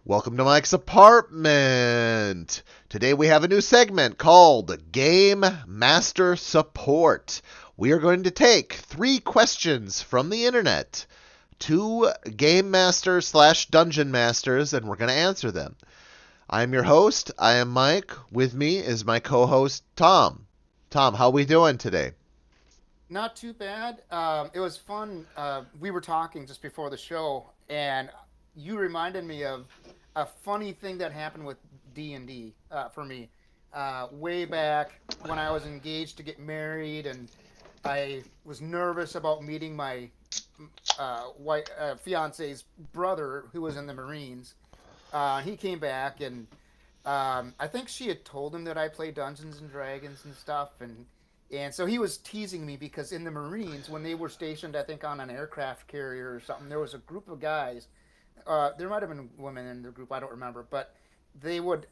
Welcome to Mike's apartment. Today we have a new segment called Game Master Support. We are going to take 3 questions from the internet to Game Masters slash Dungeon Masters, and we're going to answer them. I am your host. I am Mike. With me is my co-host Thom. Thom, how we doing today? Not too bad. It was fun. We were talking just before the show, and you reminded me of a funny thing that happened with D&D for me. Way back when I was engaged to get married, and I was nervous about meeting my fiance's brother, who was in the Marines. He came back, and I think she had told him that I play Dungeons and Dragons and stuff, and so he was teasing me because in the Marines, when they were stationed, I think on an aircraft carrier or something, there was a group of guys. There might have been women in the group, I don't remember, but they would,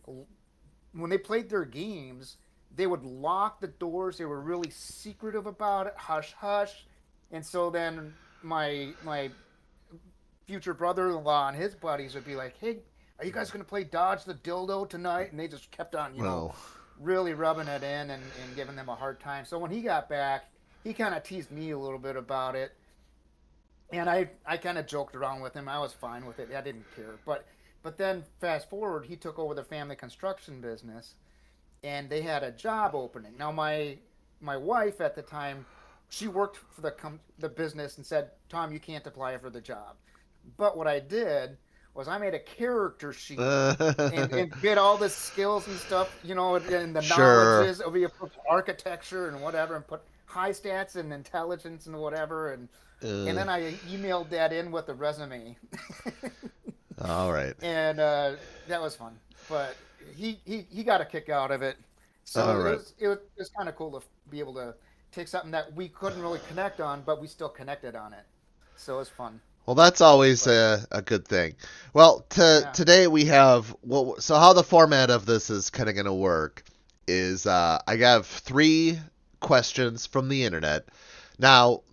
when they played their games, they would lock the doors. They were really secretive about it, hush hush, and so then my future brother-in-law and his buddies would be like, "Hey, are you guys going to play Dodge the Dildo tonight?" And they just kept on, Well, really rubbing it in and giving them a hard time. So when he got back, he kind of teased me a little bit about it. And I kind of joked around with him. I was fine with it. I didn't care. But then fast forward, he took over the family construction business, and they had a job opening. Now my wife at the time, she worked for the business and said, "Tom, you can't apply for the job." But what I did was I made a character sheet and did all the skills and stuff, and the sure. knowledges of architecture and whatever, and put high stats and intelligence and whatever, and Uh, then I emailed that in with the resume, all right. and that was fun. But he got a kick out of it, so All right. it was kind of cool to be able to take something that we couldn't really connect on, but we still connected on it. So it was fun. Well, that's always But a good thing. Well, yeah, today we have so how the format of this is kind of going to work is I have 3 questions from the internet. Now,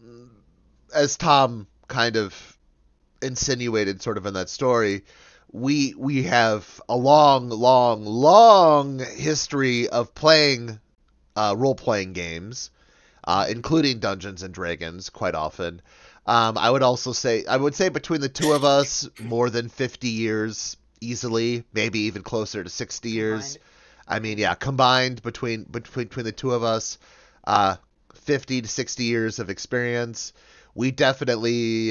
as Thom kind of insinuated, sort of in that story, we have a long history of playing role playing games, hmm including Dungeons and Dragons, quite often. I would say between the two of us, more than 50 years easily, maybe even closer to 60 years. combined. I mean, hmm yeah, combined between the two of us, uh, 50 to 60 years of experience. We definitely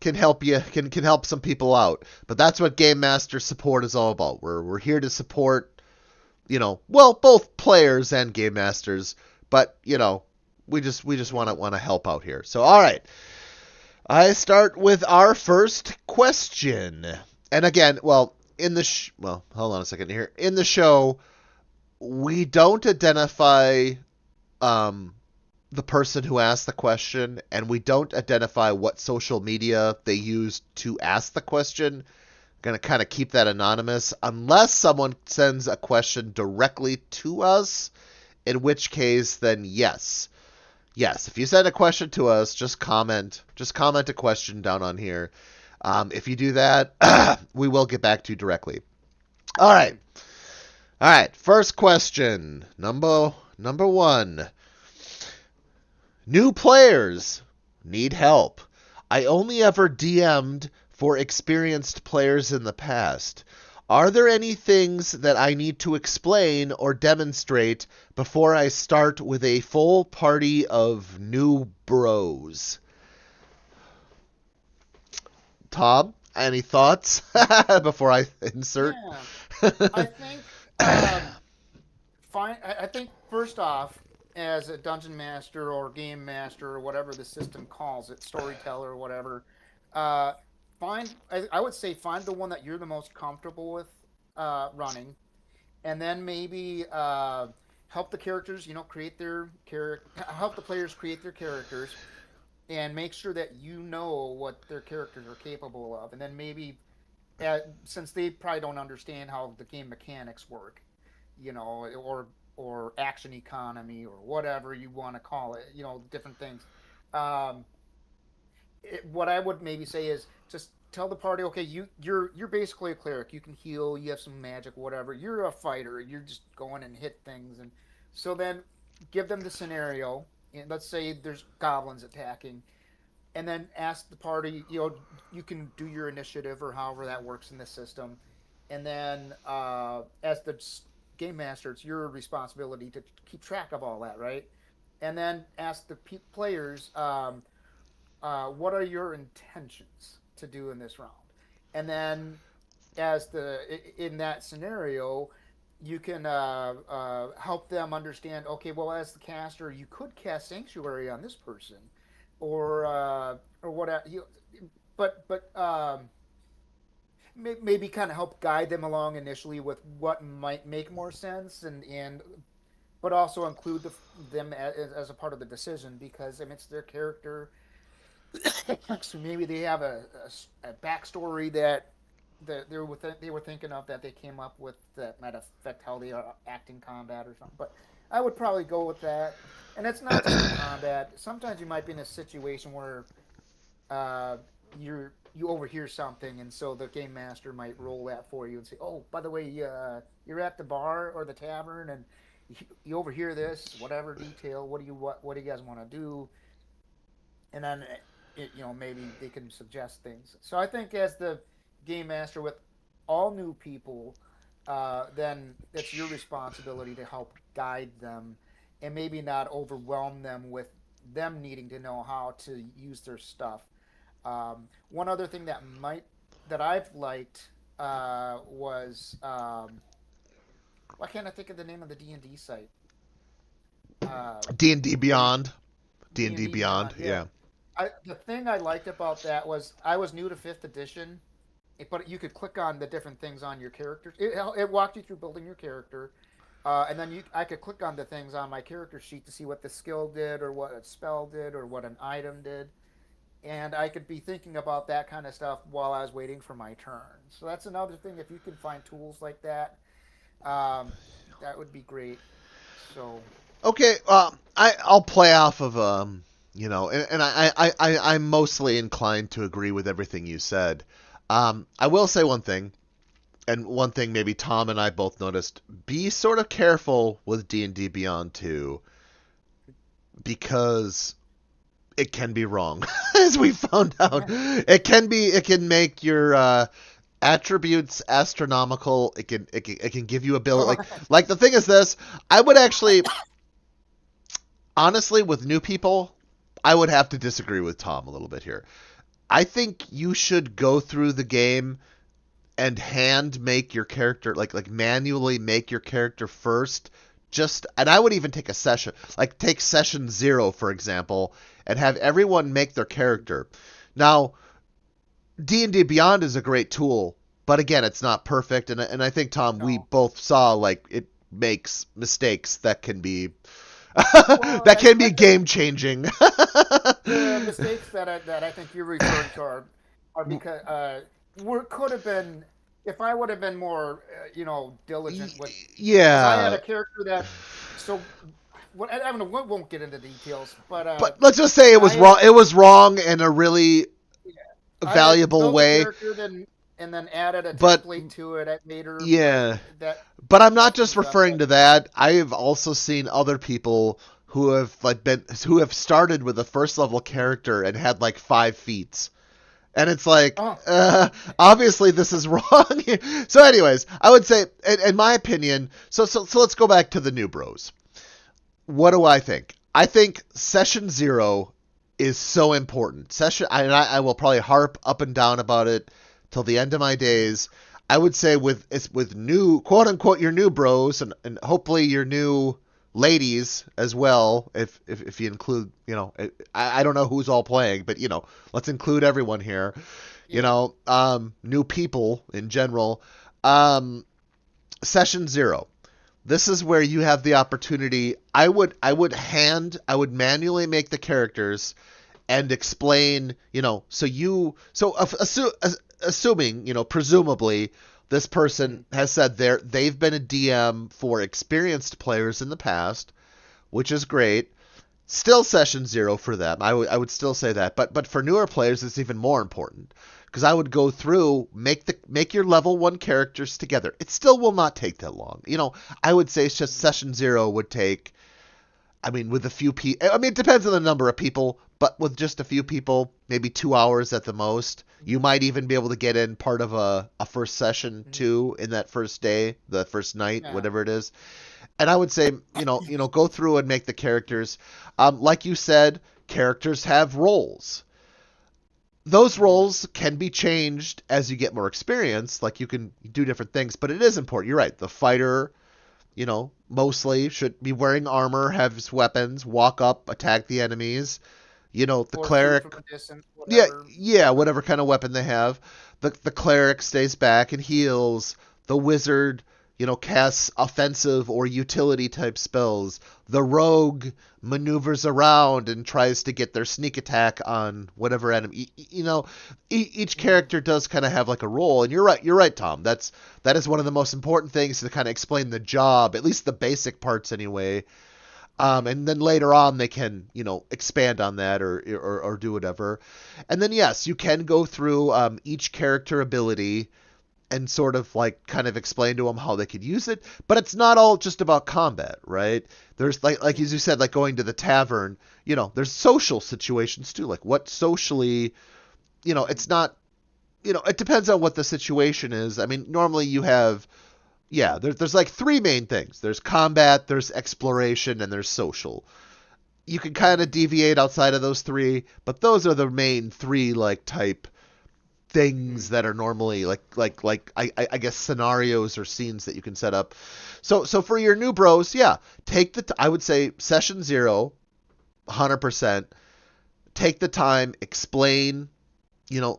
can help can help some people out. But that's what Game Master support is all about. We're here to support, well, both players and game masters, but we just want to help out here. So all right, I start with our first question. And again, well, hold on a second here. In the show, we don't identify um the person who asked the question, and we don't identify what social media they used to ask the question. Going to kind of keep that anonymous unless someone sends a question directly to us, in which case, then yes. Yes, if you send a question to us, just comment. Just comment a question down on here. If you do that, we will get back to you directly. All right. hmm All right. First question. Number 1. New players need help. I only ever DM'd for experienced players in the past. Are there any things that I need to explain or demonstrate before I start with a full party of new bros? Thom, any thoughts before I insert? Yeah, I think fine. I think first off, as a dungeon master or game master or whatever the system calls it, storyteller or whatever, uh, I would say find the one that you're the most comfortable with running, and then maybe help the characters, create their character, help the players create their characters, and make sure that you know what their characters are capable of, and then maybe since they probably don't understand how the game mechanics work, or action economy or whatever you want to call it, different things. Um, what I would maybe say is just tell the party, okay, you're basically a cleric. You can heal. You have some magic, whatever. You're a fighter. You're just going and hit things, and so then give them the scenario. And let's say there's goblins attacking, and then ask the party. You can do your initiative or however that works in the system, and then as the game master, it's your responsibility to keep track of all that, right? And then ask the players. What are your intentions to do in this round? And then, as the in that scenario, you can help them understand. Okay, well, as the caster, you could cast Sanctuary on this person, or what? But maybe kind of help guide them along initially with what might make more sense, and but also include them as a part of the decision because I mean, it's their character. So maybe they have a backstory that they were thinking of that they came up with that might affect how they are acting combat or something. But I would probably go with that. And it's not just in combat. Sometimes you might be in a situation where uh, you overhear something, and so the game master might roll that for you and say, "Oh, by the way, you're at the bar or the tavern, and you overhear this, whatever detail. What do you guys want to do?" And then maybe they can suggest things. So I think as the game master with all new people, then it's your responsibility to help guide them and maybe not overwhelm them with them needing to know how to use their stuff. One other thing that I've liked was why can't I think of the name of the D&D site? D&D Where you, Beyond. D&D D&D Beyond, Beyond, yeah. yeah. The thing I liked about that was I was new to fifth edition, but you could click on the different things on your characters. It walked you through building your character, and then I could click on the things on my character sheet to see what the skill did, or what a spell did, or what an item did, and I could be thinking about that kind of stuff while I was waiting for my turn. So that's another thing. If you can find tools like that, um, that would be great. So Okay, I'll play off of and I'm mostly inclined to agree with everything you said. I will say one thing, and one thing maybe Tom and I both noticed: be sort of careful with D&D Beyond 2 because it can be wrong, as we found out. It can make your attributes astronomical. It can give you ability. Like the thing is this: I would actually honestly, with new people, I would have to disagree with Tom a little bit here. I think you should go through the game and hand make your character, like manually make your character first. And I would even take a session, like take session 0 for example, and have everyone make their character. Now, D&D Beyond is a great tool, but again, it's not perfect, and I think Tom, we no. both saw like it makes mistakes that can be Well, that can I be think game changing. the mistakes that I think you're referring to are because were could have been if I would have been more diligent with because I had Yeah, a character that so what I don't know we won't get into details but but let's just say it was I had wrong. It was wrong in a really I had valuable built a way. character then and then added a But template to it that made her yeah, that but I'm not messed just things up referring but to that. I have also seen other people who have started with a first level character and had like 5 feats. And it's like, oh obviously this is wrong. So, anyways, I would say, in my opinion, so let's go back to the new bros. What do I think? I think session 0 is so important. I will probably harp up and down about it till the end of my days. I would say with new quote unquote your new bros and hopefully your new ladies as well if you include I don't know who's all playing but let's include everyone here yeah new people in general um session 0, this is where you have the opportunity. I would manually make the characters and explain, assuming, presumably this person mm, has said they've been a DM for experienced players in the past, which is great. Still session 0 for them. I would still say that. But for newer players it's even more important. because I would go through, make your level 1 characters together. It still will not take that long. I would say it's just session 0 would take, I mean, with a few people, I mean, it depends on the number of people, but with just a few people, maybe 2 hours at the most. You Mm-hmm. might even be able to get in part of a first session Mm-hmm. too in that first day, the first night, Yeah. whatever it is. And I would say, go through and make the characters. Like you said, characters have roles. Those Mm-hmm. roles can be changed as you get more experience. Like you can do different things, but it is important. You're right. The fighter, mostly should be wearing armor, have his weapons, walk up, attack the enemies. The Or shoot cleric, from a distance, yeah, whatever. yeah, whatever kind of weapon they have. The cleric stays back and heals. The wizard, casts offensive or utility type spells. The rogue maneuvers around and tries to get their sneak attack on whatever enemy. Each Mm-hmm. character does kind of have like a role, and you're right. You're right, Tom. That is one of the most important things to kind of explain the job, at least the basic parts anyway. Mm-hmm. And then later on they can expand on that or do whatever. And then yes, you can go through each character ability and sort of like kind of explain to them how they could use it. But it's not all just about combat, right? There's like as you said, like going to the tavern. There's social situations too. Like what socially, Mm-hmm. it's not. It depends on what the situation is. I mean, normally you have, yeah, there's like three main things. There's combat, there's exploration, and there's social. You can kind of Mm-hmm. deviate outside of those three, but those are the main three like type things Mm-hmm. that are normally I guess scenarios or scenes that you can set up. So for your new bros, yeah, I would say session 0, 100%. Take the time, explain,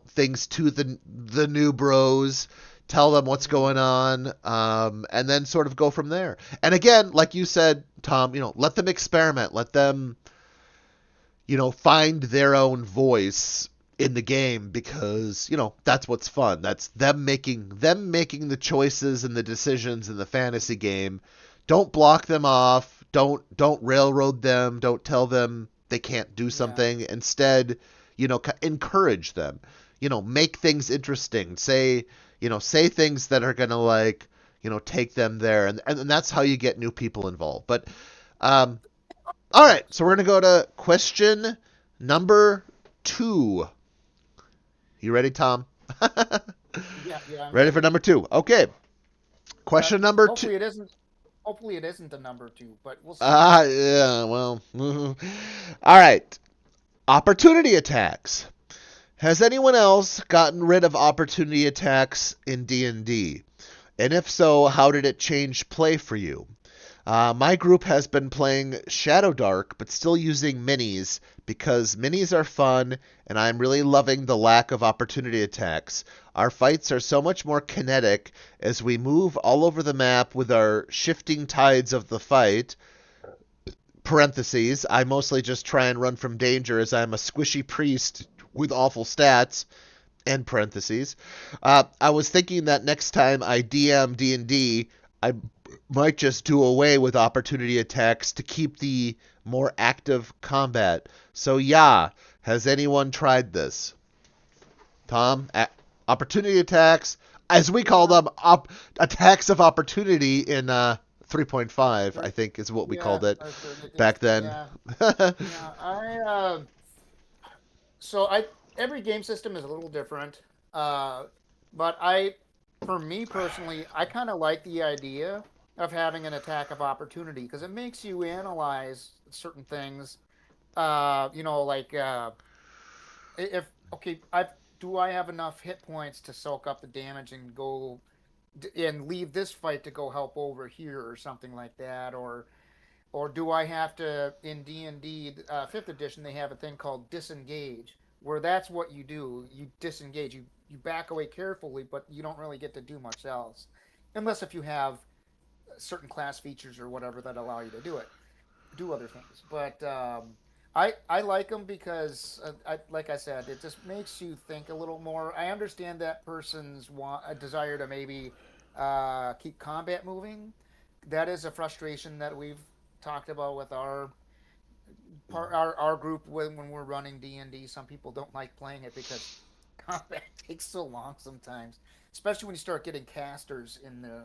things to the new bros, tell them what's Mm-hmm. going on, and then sort of go from there. And again, like you said, Tom, let them experiment, let them find their own voice in the game, because that's what's fun. That's them making the choices and the decisions in the fantasy game. Don't block them off. Don't railroad them. Don't tell them they can't do Yeah. something. Instead, encourage them. Make things interesting. Say things that are gonna like take them there, and that's how you get new people involved. But um, all right, so we're going to go to question number 2. You ready, Tom? Yeah. Yeah. I'm Ready for ready. number 2? Okay. Uh, Question number 2. hopefully it isn't. Hopefully it isn't the number two, but we'll see. Yeah, well. All right. Opportunity attacks. Has anyone else gotten rid of opportunity attacks in D&D? And if so, how did it change play for you? My group has been playing Shadow Dark, but still using minis because minis are fun, and I'm really loving the lack of opportunity attacks. Our fights are so much more kinetic as we move all over the map with our shifting tides of the fight. Parentheses, I mostly just try and run from danger as I'm a squishy priest with awful stats. End parentheses. I was thinking that next time I DM D&D, I might just do away with opportunity attacks to keep the more active combat. So yeah, has anyone tried this? Tom, opportunity attacks, as we call Yeah. them, attacks of opportunity in 3.5, I Third. think is what we Yeah. called it Our third back edition. then. Yeah. Yeah. So I every game system is a little different. Uh, but for me personally, I kind of like the idea of having an attack of opportunity because it makes you analyze certain things. Like if okay, I have enough hit points to soak up the damage and go and leave this fight to go help over here or something like that, or do I have to in D&D fifth edition they have a thing called disengage where that's what you do. You disengage. You back away carefully, but you don't really get to do much else, unless if you have certain class features or whatever that allow you to do other things. But I like them because like I said, it just makes you think a little more. I understand that person's a desire to maybe keep combat moving. That is a frustration that we've talked about with our group when we're running D&D. Some people don't like playing it because combat takes so long sometimes, especially when you start getting casters in the.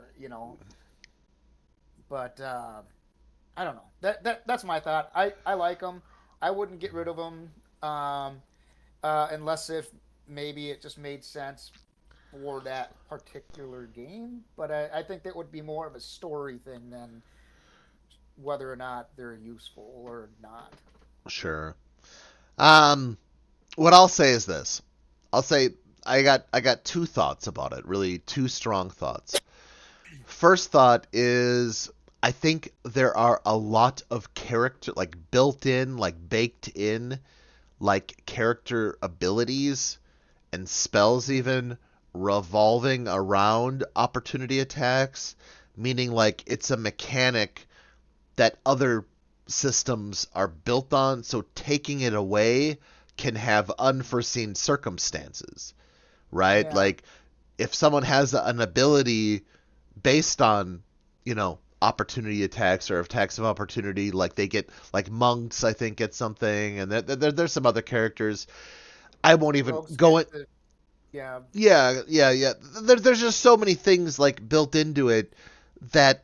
But I don't know. That's my thought. I like them. I wouldn't get rid of them unless if maybe it just made sense for that particular game. But I think that would be more of a story thing than whether or not they're useful or not. Sure. Um, what I'll say is this. I'll say I got two thoughts about it. Really, two strong thoughts. First thought is I think there are a lot of character, like built in, like baked in, like character abilities and spells Mm-hmm. even revolving around opportunity attacks, meaning like it's a mechanic that other systems are built on, so taking it away can have unforeseen circumstances, right? Yeah. Like if someone has an ability based on, opportunity attacks or attacks of opportunity, like they get, like monks, I think, get something, and there's some other characters. I won't even Rogues go get in. the yeah. Yeah, yeah, yeah. There's just so many things like built into it that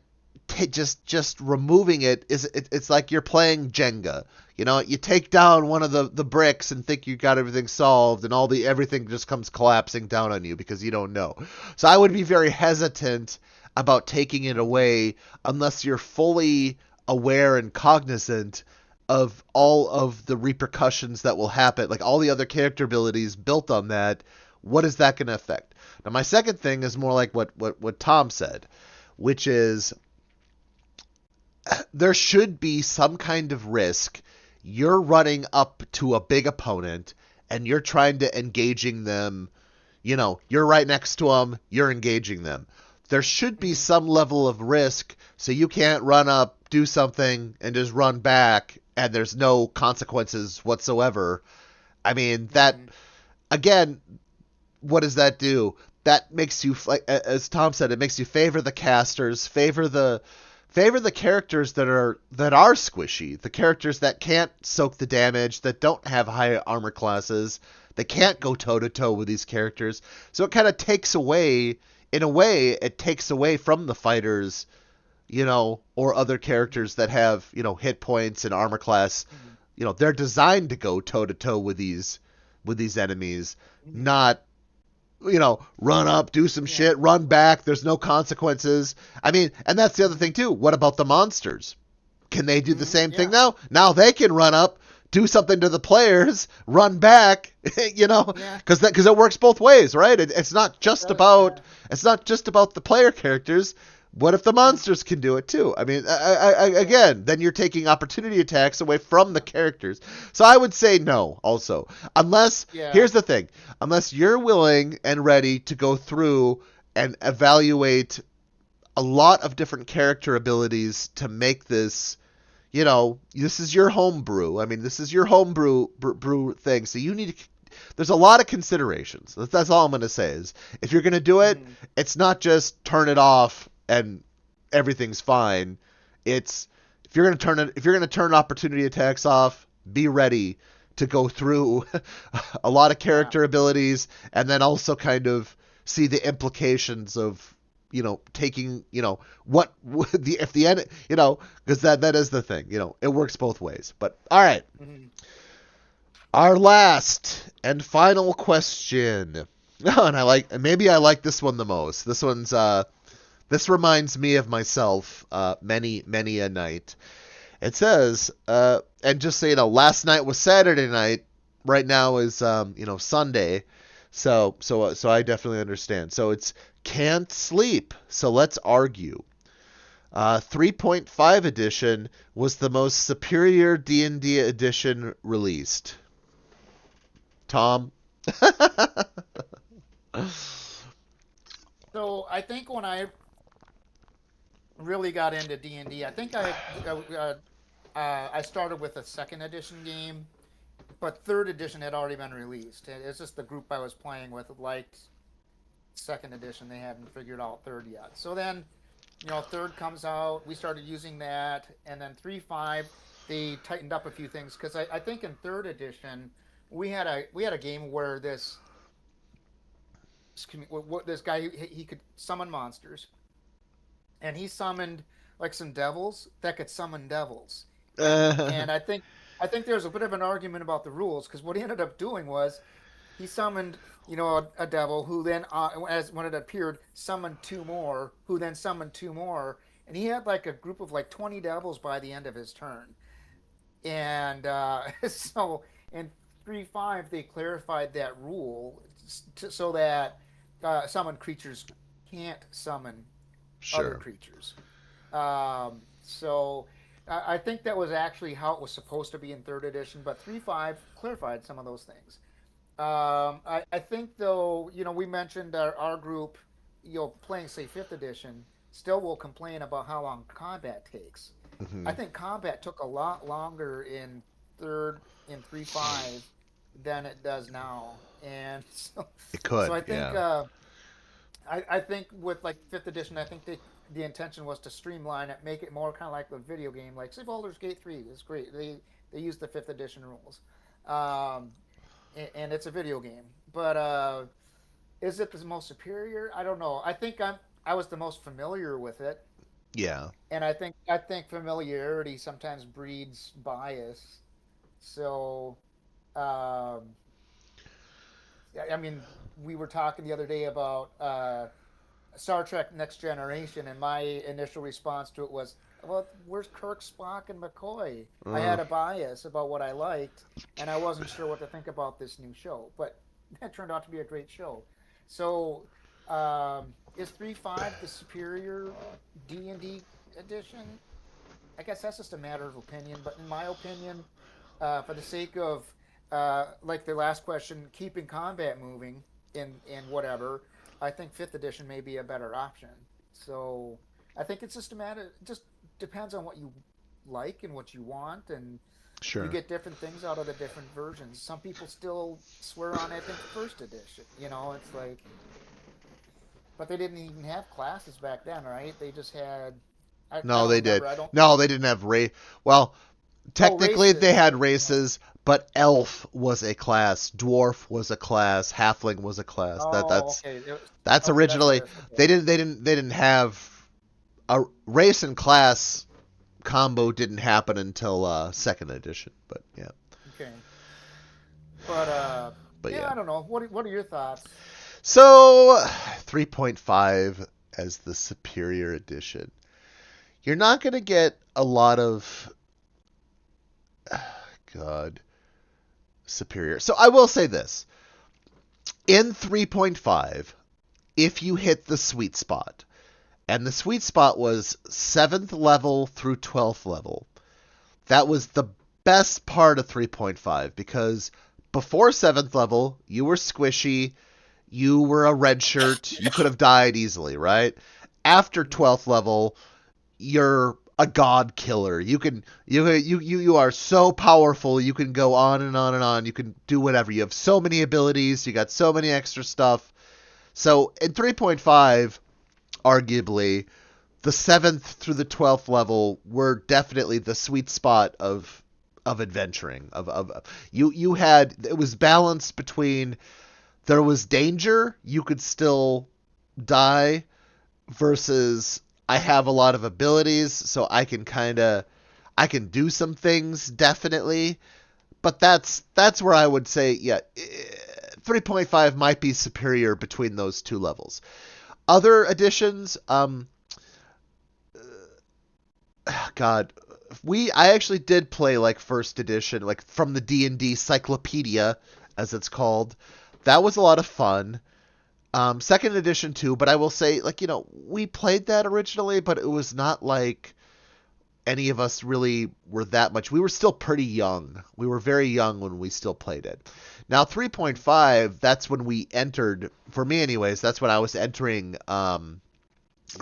just removing it's like you're playing Jenga. You take down one of the bricks and think you got everything solved, and everything just comes collapsing down on you because you don't know. So I would be very hesitant about taking it away unless you're fully aware and cognizant of all of the repercussions that will happen, like all the other character abilities built on that. What is that going to affect? Now, my second thing is more like what Thom said, which is there should be some kind of risk. You're running up to a big opponent and you're trying to engaging them. You're right next to them, you're engaging them. There should be Mm-hmm. some level of risk so you can't run up, do something, and just run back, and there's no consequences whatsoever. I mean, that, Mm-hmm. again, what does that do? That makes you, like as Thom said, it makes you favor the casters, favor the characters that are squishy, the characters that can't soak the damage, that don't have high armor classes, that can't go toe to toe with these characters. So it kind of takes away, in a way, it takes away from the fighters, or other characters that have, hit points and armor class. Mm-hmm. They're designed to go toe to toe with these enemies, Mm-hmm. not run up, do some Yeah. shit, run back. There's no consequences. I mean, and that's the other Mm-hmm. thing too. What about the monsters? Can they do the Mm-hmm. same thing Yeah. now? Now they can run up, do something to the players, run back, Yeah. because it works both ways, right? It's not It just does. about Yeah. it's not just about the player characters. What if the Yeah. monsters can do it too? I mean, Yeah. again, then you're taking opportunity attacks away from the characters. So I would say no, also, unless Yeah. here's the thing: unless you're willing and ready to go through and evaluate a lot of different character abilities to make this is your home brew. I mean, this is your home brew thing. So you need to. There's a lot of considerations. That's all I'm going to say is if you're going to do it, Mm-hmm. it's not just turn it off and everything's fine. It's if you're going to turn opportunity attacks off, be ready to go through a lot of Yeah. character abilities and then also kind of see the implications of taking what the if the end because that is the thing, it works both ways. But all right, Mm-hmm. our last and final question. And maybe I like this one the most. This reminds me of myself many a night. It says, and just so you know, last night was Saturday night. Right now is Sunday. So I definitely understand. So it's can't sleep. So let's argue. 3.5 edition was the most superior D&D edition released. Thom? So I think when I really got into D&D, I think I started with a second edition game, but third edition had already been released. It's just the group I was playing with liked second edition. They hadn't figured out third yet. So then, third comes out. We started using that, and then 3.5 they tightened up a few things because I think in third edition we had a game where this this guy, he could summon monsters, and he summoned like some devils that could summon devils. And I think there's a bit of an argument about the rules, because what he ended up doing was he summoned, a devil who then, as when it appeared, summoned two more, who then summoned two more, and he had like a group of like 20 devils by the end of his turn. And so in 3.5 they clarified that rule so that summoned creatures can't summon other Sure. creatures. So I think that was actually how it was supposed to be in third edition, but 3.5 clarified some of those things. I think though, we mentioned our group, playing say fifth edition, still will complain about how long combat takes. I Hmm. think combat took a lot longer third in 3.5 than it does now, and It so could, I think yeah. I think with like fifth edition, I think the intention was to streamline it, make it more kind of like the video game, like say Baldur's Gate 3 is great. They use the fifth edition rules, um, and it's a video game. But is it the most superior? I don't know. I was the most familiar with it, Yeah. and I think familiarity sometimes breeds bias. So, um, I mean, we were talking the other day about Star Trek Next Generation, and my initial response to it was, well, where's Kirk, Spock, and McCoy? I Uh, had a bias about what I liked, and I wasn't sure what to think about this new show, but that turned out to be a great show. So, is 3.5 the superior D&D edition? I guess that's just a matter of opinion, but in my opinion, for the sake of like the last question, keeping combat moving in whatever, I think fifth edition may be a better option. So I think it's just a matter, it just depends on what you like and what you want, and you sure. get different things out of the different versions. Some people still swear on, I think, first edition. It's like, but they didn't even have classes back then, right? They just had, I No, don't they did. remember. I don't. No, they didn't have race. Well, Oh, technically they races. had Yeah. races, but elf was a class, dwarf was a class, halfling was a class. Oh, okay. That's Okay, that's what it originally is. Okay. they didn't have a race and class combo didn't happen until second edition. But yeah, Okay. But but yeah, yeah. I don't know. What are your thoughts? So 3.5 as the superior edition. You're not gonna get a lot of God superior. So I will say this: in 3.5, if you hit the sweet spot, and the sweet spot was 7th level through 12th level, that was the best part of 3.5 because before 7th level, you were squishy, you were a red shirt, you could have died easily, right? After Hmm. 12th level, you're a god killer. You are so powerful. You can go on and on and on. You can do whatever. You have so many abilities. You got so many extra stuff. So in 3.5, arguably, the 7th through the 12th level were definitely the sweet spot of adventuring. Of you had it was balanced between there was danger, you could still die, versus I have a lot of abilities, so I can do some things definitely. But that's where I would say, yeah, 3.5 might be superior between those two levels. Other additions, God, I actually did play like first edition, like from the D&D Cyclopedia, as it's called. That was a lot of fun. Second edition too, but I will say, like, we played that originally, but it was not like any of us really were that much. We were still pretty young. We were very young when we still played it. Now 3.5, that's when we entered, for me anyways, that's when I was entering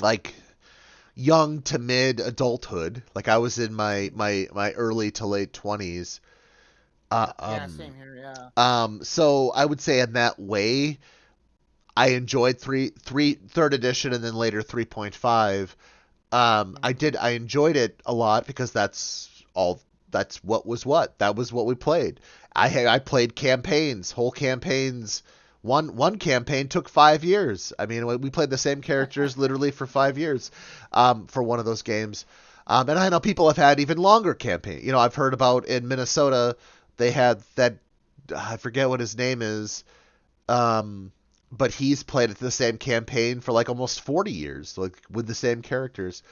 like young to mid adulthood. Like I was in my early to late 20s. Uh, Yeah, um same here. Yeah. so I would say in that way I enjoyed third edition and then later 3.5. Hmm. I enjoyed it a lot because that's what was what. That was what we played. I played campaigns, whole campaigns One campaign took 5 years. I mean, we played the same characters literally for 5 years for one of those games. And I know people have had even longer campaign. I've heard about in Minnesota they had that. I forget what his name is, but he's played the same campaign for like almost 40 years, like with the same characters.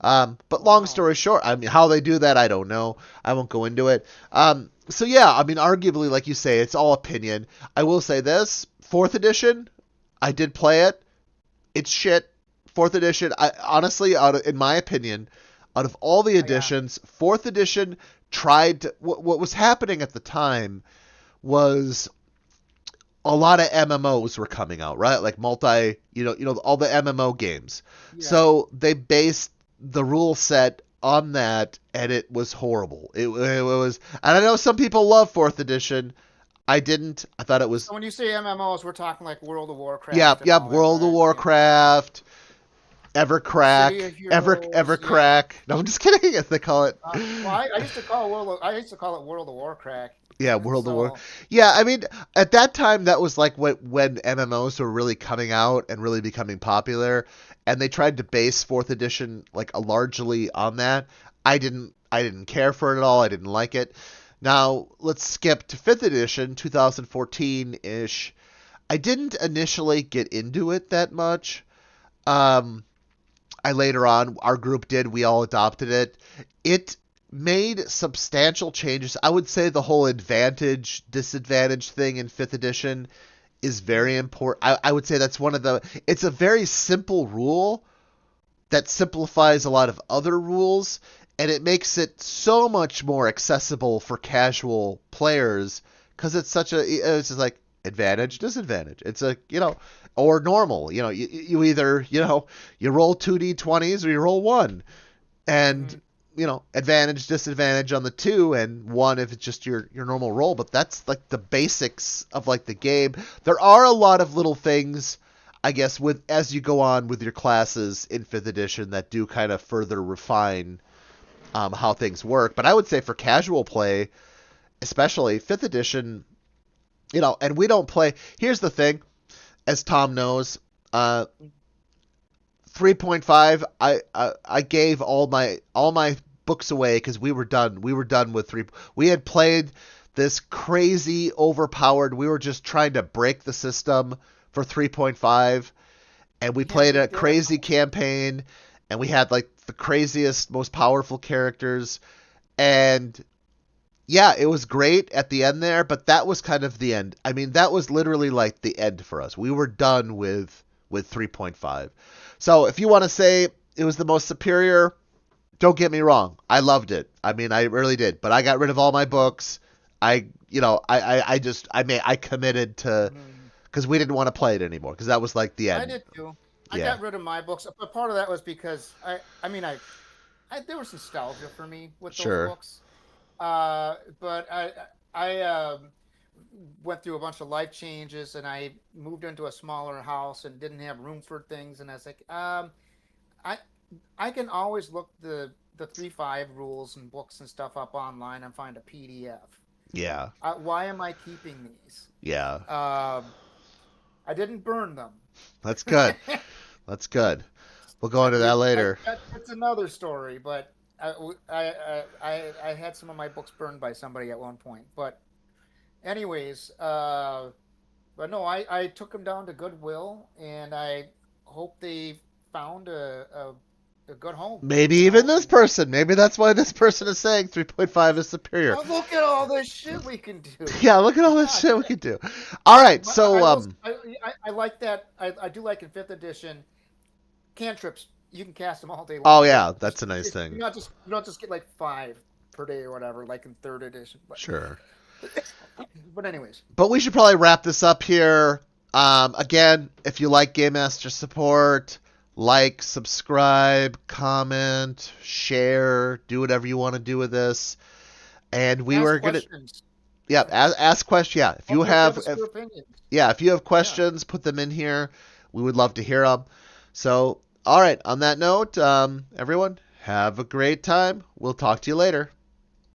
But long Wow. story short, I mean, how they do that, I don't know. I won't go into it. So yeah, I mean, arguably, like you say, it's all opinion. I will say this: fourth edition, I did play it. It's shit. Fourth edition, I honestly, in my opinion, out of all the Yeah. editions, fourth edition tried to, what was happening at the time was a lot of MMOs were coming out, right? Like all the MMO games. Yeah. So they based the rule set on that, and it was horrible. It was, and I know some people love fourth edition. I didn't. I thought it was, So when you say MMOs, we're talking like World of yeah, Warcraft and yeah, all that, World of right? Yeah. Warcraft, City Evercrack, of Heroes. Yeah. Evercrack. No, I'm just kidding. As they call it. Well, I used to call I used to call it World of Warcraft. Yeah, World of War. So Yeah, I mean, at that time, that was like when MMOs were really coming out and really becoming popular, and they tried to base fourth edition like largely on that. I didn't care for it at all. I didn't like it. Now let's skip to fifth edition, 2014 ish. I didn't initially get into it that much. Um, I later on, our group did. We all adopted it. It made substantial changes. I would say the whole advantage disadvantage thing in fifth edition is very important. I would say that's one of the. It's a very simple rule that simplifies a lot of other rules, and it makes it so much more accessible for casual players because it's just like advantage disadvantage. It's or normal. You either you roll 2d20s or you roll one, and mhm. advantage disadvantage on the two, and one if it's just your normal roll. But that's like the basics of like the game. There are a lot of little things, I guess, with as you go on with your classes in fifth edition that do kind of further refine how things work. But I would say for casual play, especially fifth edition, and we don't play. Here's the thing, as Thom knows, 3.5. I gave all my books away because we were done. We were done with three. We had played this crazy overpowered. We were just trying to break the system for 3.5, and we Yeah, played we a did. crazy campaign, and we had like the craziest, most powerful characters, and yeah, it was great at the end there, but that was kind of the end. I mean, that was literally like the end for us. We were done with 3.5. So if you want to say it was the most superior, don't get me wrong. I loved it. I mean, I really did. But I got rid of all my books. I committed to Mhm. because we didn't want to play it anymore because that was like the I end. did too. I Yeah, got rid of my books, but part of that was because I mean, there was nostalgia for me with those sure. books. But I went through a bunch of life changes, and I moved into a smaller house and didn't have room for things. And I was like, I I can always look the 3.5 rules and books and stuff up online and find a PDF. Yeah, Why am I keeping these? yeah. Um, I didn't burn them. That's good. That's good. We'll go into that later. That's another story, but I had some of my books burned by somebody at one point. But anyways, but no, I took them down to Goodwill, and I hope they found a good home. Maybe You even know, this and person. Maybe that's why this person is saying 3.5 is superior. oh, look at all this shit we can do. Yeah, look at all this God, shit we could do. All right, but so I like that. I do like in fifth edition cantrips. You can cast them all day oh long. yeah, that's a nice thing. You don't just get like 5 per day or whatever, like in third edition. But Sure. but anyways, But we should probably wrap this up here. Again, if you like Game Master support, like, subscribe, comment, share, do whatever you want to do with this. And we ask were gonna, questions. yeah, ask questions. Yeah, Also, give us your opinions. if you have Yeah. questions, put them in here. We would love to hear them. So, all right. On that note, everyone, have a great time. We'll talk to you later.